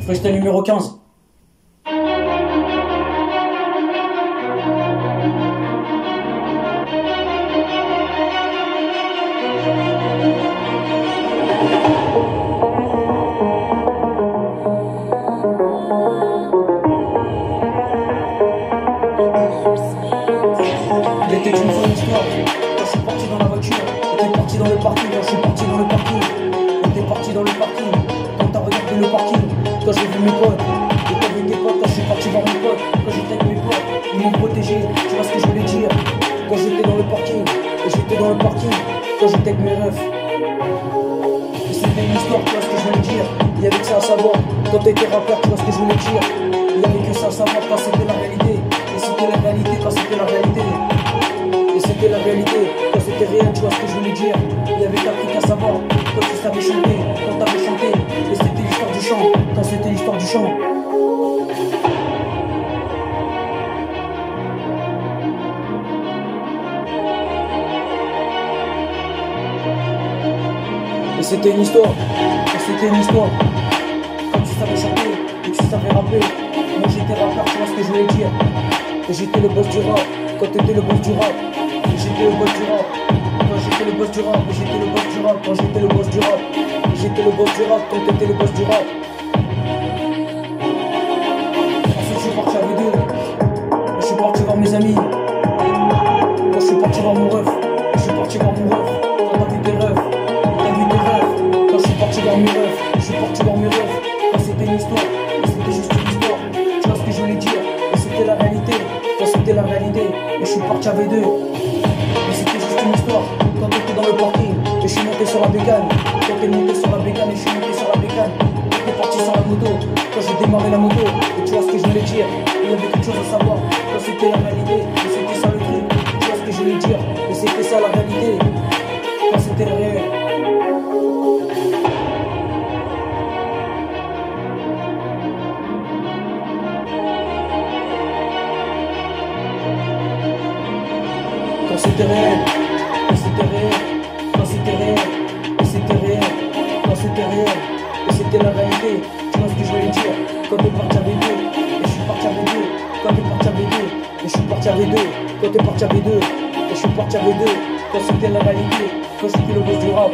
Freestyle numéro 15. Il était une fois une histoire. Quand je suis parti dans la voiture, j'étais parti dans le parking. Quand je suis parti dans le parking, j'étais parti dans le parking. Quand t'as regardé le parking, quand j'ai vu mes potes, j'étais avec des potes. Quand je suis parti voir mes potes, quand j'étais avec mes potes, ils m'ont protégé. Tu vois ce que je voulais dire? Quand j'étais dans le parking, et j'étais dans le parking, quand j'étais avec mes refs. Et c'était une histoire, tu vois ce que je voulais dire? Il y avait que ça à savoir. Quand t'étais rappeur, tu vois ce que je voulais dire? Il y avait que ça à savoir quand c'était la réalité. Et c'était la réalité quand c'était la réalité. Et c'était la réalité quand c'était réel, tu vois ce que je voulais dire? Il y avait qu'un truc à savoir. Quand tu savais chanter, quand t'avais chanté. Et c'était l'histoire du chant, quand c'était l'histoire du chant. Et c'était une histoire, et c'était une histoire. Quand tu savais chanter, et tu savais rapper. Moi j'étais rappeur, tu vois ce que je voulais dire? Et j'étais le boss du rap, quand t'étais le boss du rap. Et j'étais le boss du rap, quand j'étais le boss du rap. Et j'étais le boss du rap, quand j'étais le boss du rap. Et j'étais le boss du rap, quand t'étais le boss du rap. Ensuite je suis parti avec deux. Je suis parti voir mes amis. Quand je suis parti voir mon ref. Je suis parti voir mon ref. Quand t'as vu tes refs, t'as vu tes refs. Quand je suis parti voir mes refs, je suis parti voir mes refs. Quand c'était une histoire, et c'était juste une histoire. Tu vois ce que je voulais dire? Et c'était la réalité, quand c'était la réalité. Et je suis parti avec deux. Et c'était juste une histoire. Quand t'étais dans le parking, et je suis monté sur la bécane. Quand t'es monté sur la bécane, et je suis monté sur la bécane. T'es parti sur la moto, quand j'ai démarré la moto. Et tu vois ce que je voulais dire? Il y avait quelque chose à savoir. Quand c'était la réalité, et c'était ça le truc. Tu vois ce que je voulais dire? Et c'était ça la réalité. Quand c'était le réel. Quand c'était réel, et c'était réel, quand c'était réel, et c'était réel, quand c'était réel, et c'était la réalité. Tu vois ce que je voulais dire? Quand t'es parti avec deux, et je suis parti avec deux. Quand t'es parti avec deux, et je suis parti avec deux. Quand t'es parti avec deux, et je suis parti avec deux. Quand c'était la réalité, quand j'étais le boss du rap.